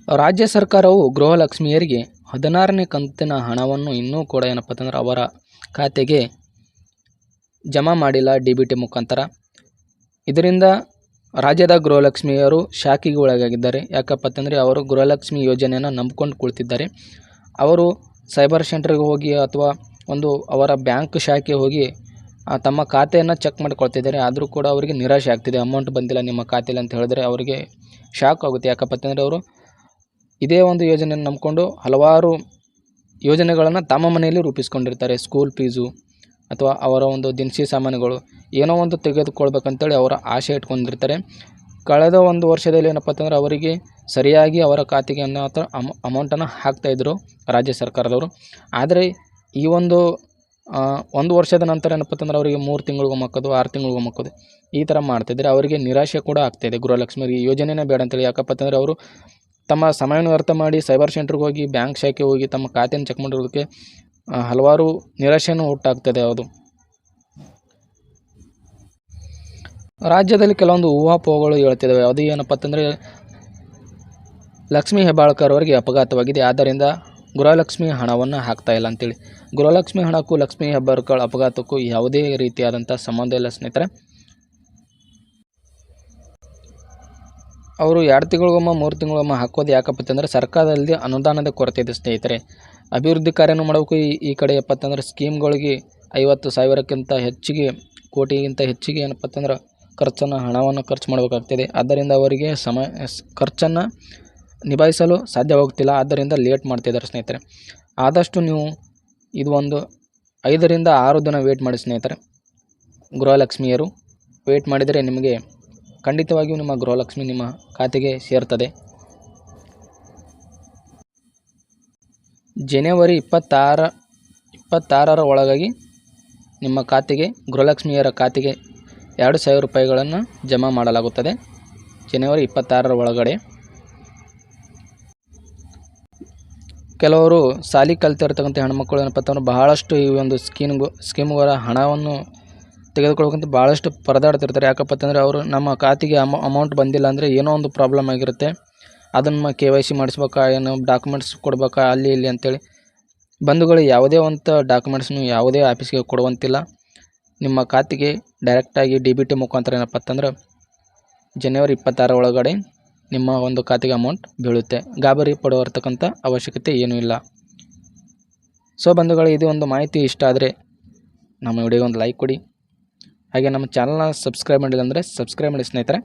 ರಾಜ್ಯ ಸರ್ಕಾರವು ಗೃಹಲಕ್ಷ್ಮಿಯರಿಗೆ 16ನೇ ಕಂತಿನ ಹಣವನ್ನು ಇನ್ನೂ ಕೂಡ ಅವರ ಖಾತೆಗೆ ಜಮಾ ಮಾಡಿಲ್ಲ DBT ಮುಖಾಂತರ. ಇದರಿಂದ ರಾಜ್ಯದ ಗೃಹಲಕ್ಷ್ಮಿಯರು ಶಾಕಿಗೆ ಒಳಗಾಗಿದ್ದಾರೆ. ಯಾಕಪ್ಪ ಅಂತಂದರೆ ಅವರು ಗೃಹಲಕ್ಷ್ಮಿ ಯೋಜನೆಯನ್ನು ನಂಬ್ಕೊಂಡು ಕುಳಿತಿದ್ದಾರೆ. ಅವರು ಸೈಬರ್ ಸೆಂಟ್ರಿಗೆ ಹೋಗಿ ಅಥವಾ ಅವರ ಬ್ಯಾಂಕ್ ಶಾಖೆ ಹೋಗಿ ತಮ್ಮ ಖಾತೆಯನ್ನು ಚೆಕ್ ಮಾಡಿಕೊಳ್ತಿದ್ದಾರೆ. ಆದರೂ ಕೂಡ ಅವರಿಗೆ ನಿರಾಶೆ ಆಗ್ತಿದೆ. ಅಮೌಂಟ್ ಬಂದಿಲ್ಲ ನಿಮ್ಮ ಖಾತೆಯಲ್ಲಿ ಅಂತ ಹೇಳಿದ್ರೆ ಅವರಿಗೆ ಶಾಕ್ ಆಗುತ್ತೆ. ಯಾಕಪ್ಪ ಅಂತಂದರೆ ಅವರು ಇದೇ ಒಂದು ಯೋಜನೆಯನ್ನು ನಂಬಿಕೊಂಡು ಹಲವಾರು ಯೋಜನೆಗಳನ್ನು ತಮ್ಮ ಮನೆಯಲ್ಲಿ ರೂಪಿಸ್ಕೊಂಡಿರ್ತಾರೆ. ಸ್ಕೂಲ್ ಫೀಸು ಅಥವಾ ಅವರ ದಿನಸಿ ಸಾಮಾನುಗಳು ಏನೋ ತೆಗೆದುಕೊಳ್ಬೇಕಂತೇಳಿ ಅವರ ಆಸೆ ಇಟ್ಕೊಂಡಿರ್ತಾರೆ. ಕಳೆದ ವರ್ಷದಲ್ಲಿ ಏನಪ್ಪ ಅಂತಂದರೆ ಅವರಿಗೆ ಸರಿಯಾಗಿ ಅವರ ಖಾತೆಗೆ ಅಮೌಂಟನ್ನು ಹಾಕ್ತಾಯಿದ್ರು ರಾಜ್ಯ ಸರ್ಕಾರದವರು. ಆದರೆ ಈ ಒಂದು ವರ್ಷದ ನಂತರ ಏನಪ್ಪ ಅಂತಂದರೆ ಅವರಿಗೆ 3 ತಿಂಗಳಿಗೊಮ್ಮೆ ಹಾಕೋದು, 6 ತಿಂಗಳಿಗೊಮ್ಮೆ ಹಾಕೋದು, ಈ ಥರ ಮಾಡ್ತಿದ್ದಾರೆ. ಅವರಿಗೆ ನಿರಾಶೆ ಕೂಡ ಆಗ್ತಾಯಿದೆ. ಗೃಹಲಕ್ಷ್ಮಿಯರಿಗೆ ಈ ಯೋಜನೆನೇ ಬೇಡ ಅಂತೇಳಿ. ಯಾಕಪ್ಪ ಅಂತಂದರೆ ಅವರು ತಮ್ಮ ಸಮಯವನ್ನು ವ್ಯರ್ಥ ಮಾಡಿ ಸೈಬರ್ ಸೆಂಟ್ರಿಗೆ ಹೋಗಿ ಬ್ಯಾಂಕ್ ಶಾಖೆ ಹೋಗಿ ತಮ್ಮ ಖಾತೆಯನ್ನು ಚೆಕ್ ಮಾಡಿರೋದಕ್ಕೆ ಹಲವಾರು ನಿರಾಶೆಯನ್ನು ಉಂಟಾಗ್ತದೆ. ಅದು ರಾಜ್ಯದಲ್ಲಿ ಕೆಲವೊಂದು ಊಹಾಪೋಹಗಳು ಹೇಳ್ತಿದ್ದಾವೆ. ಅದು ಏನಪ್ಪ ಅಂತಂದರೆ ಲಕ್ಷ್ಮೀ ಹೆಬ್ಬಾಳ್ಕರ್ ಅವರಿಗೆ ಅಪಘಾತವಾಗಿದೆ, ಆದ್ದರಿಂದ ಗೃಹಲಕ್ಷ್ಮಿ ಹಣವನ್ನು ಹಾಕ್ತಾ ಇಲ್ಲ ಅಂತೇಳಿ. ಗೃಹಲಕ್ಷ್ಮಿ ಹಣಕ್ಕೂ ಲಕ್ಷ್ಮೀ ಹೆಬ್ಬಾಳ್ಕರ್ ಅಪಘಾತಕ್ಕೂ ಯಾವುದೇ ರೀತಿಯಾದಂಥ ಸಂಬಂಧ ಇಲ್ಲ ಸ್ನೇಹಿತರೆ. ಅವರು 2 ತಿಂಗಳಿಗೊಮ್ಮೆ 3 ತಿಂಗಳಿಗೊಮ್ಮೆ ಹಾಕೋದು ಯಾಕಪ್ಪ ಅಂತಂದರೆ ಸರ್ಕಾರದಲ್ಲಿ ಅನುದಾನದ ಕೊರತೆ ಇದೆ ಸ್ನೇಹಿತರೆ. ಅಭಿವೃದ್ಧಿ ಕಾರ್ಯನೂ ಮಾಡಬೇಕು. ಈ ಕಡೆ ಏನಪ್ಪ ಅಂತಂದರೆ ಸ್ಕೀಮ್ಗಳಿಗೆ 50,000ಕ್ಕಿಂತ ಹೆಚ್ಚಿಗೆ, ಕೋಟಿಗಿಂತ ಹೆಚ್ಚಿಗೆ ಏನಪ್ಪ ಅಂತಂದ್ರೆ ಹಣವನ್ನು ಖರ್ಚು ಮಾಡಬೇಕಾಗ್ತದೆ. ಆದ್ದರಿಂದ ಅವರಿಗೆ ಖರ್ಚನ್ನು ನಿಭಾಯಿಸಲು ಸಾಧ್ಯವಾಗುತ್ತಿಲ್ಲ. ಆದ್ದರಿಂದ ಲೇಟ್ ಮಾಡ್ತಿದ್ದಾರೆ ಸ್ನೇಹಿತರೆ. ಆದಷ್ಟು ನೀವು ಇದು 5 ರಿಂದ 6 ದಿನ ವೇಟ್ ಮಾಡಿ ಸ್ನೇಹಿತರೆ. ಗೃಹಲಕ್ಷ್ಮಿಯರು ವೇಟ್ ಮಾಡಿದರೆ ನಿಮಗೆ ಖಂಡಿತವಾಗಿಯೂ ನಿಮ್ಮ ಗೃಹಲಕ್ಷ್ಮಿ ನಿಮ್ಮ ಖಾತೆಗೆ ಸೇರ್ತದೆ. ಜನವರಿ 26ರ ಒಳಗಾಗಿ ನಿಮ್ಮ ಖಾತೆಗೆ, ಗೃಹಲಕ್ಷ್ಮಿಯರ ಖಾತೆಗೆ 2,000 ರೂಪಾಯಿಗಳನ್ನು ಜಮಾ ಮಾಡಲಾಗುತ್ತದೆ. ಜನವರಿ 26ರ ಒಳಗಡೆ. ಕೆಲವರು ಸಾಲಿ ಕಲಿತಿರ್ತಕ್ಕಂಥ ಹೆಣ್ಮಕ್ಳು ಏನಪ್ಪ ಅಂತಂದ್ರೆ ಬಹಳಷ್ಟು ಈ ಒಂದು ಸ್ಕೀಮ್ಗಳ ಹಣವನ್ನು ತೆಗೆದುಕೊಳ್ಬೇಕಂತ ಭಾಳಷ್ಟು ಪರದಾಡ್ತಿರ್ತಾರೆ. ಯಾಕಪ್ಪ ಅಂತಂದರೆ ಅವರು ನಮ್ಮ ಖಾತೆಗೆ ಅಮೌಂಟ್ ಬಂದಿಲ್ಲ ಅಂದರೆ ಏನೋ ಒಂದು ಪ್ರಾಬ್ಲಮ್ ಆಗಿರುತ್ತೆ. ಅದನ್ನು KYC ಮಾಡಿಸ್ಬೇಕಾ, ಏನು ಡಾಕ್ಯುಮೆಂಟ್ಸ್ ಕೊಡ್ಬೇಕಾ ಅಲ್ಲಿ ಇಲ್ಲಿ ಅಂತೇಳಿ. ಬಂಧುಗಳು ಯಾವುದೇ ಡಾಕ್ಯುಮೆಂಟ್ಸ್ನು ಯಾವುದೇ ಆಫೀಸ್ಗೆ ಕೊಡುವಂತಿಲ್ಲ. ನಿಮ್ಮ ಖಾತೆಗೆ ಡೈರೆಕ್ಟಾಗಿ DBT ಮುಖಾಂತರ ಏನಪ್ಪ ಅಂತಂದ್ರೆ ಜನವರಿ 26ರ ಒಳಗಡೆ ನಿಮ್ಮ ಖಾತೆಗೆ ಅಮೌಂಟ್ ಬೀಳುತ್ತೆ. ಗಾಬರಿ ಪಡುವರ್ತಕ್ಕಂಥ ಅವಶ್ಯಕತೆ ಏನೂ ಇಲ್ಲ. ಸೊ ಬಂಧುಗಳು, ಇದು ಮಾಹಿತಿ ಇಷ್ಟ ಆದರೆ ನಮ್ಮ ವಿಡಿಯೋಗೆ ಲೈಕ್ ಕೊಡಿ. ಹಾಗೆ ನಮ್ಮ ಚಾನಲ್ನ ಸಬ್ಸ್ಕ್ರೈಬ್ ಮಾಡಿಲ್ಲ ಅಂದರೆ ಸಬ್ಸ್ಕ್ರೈಬ್ ಮಾಡಿ ಸ್ನೇಹಿತರೆ.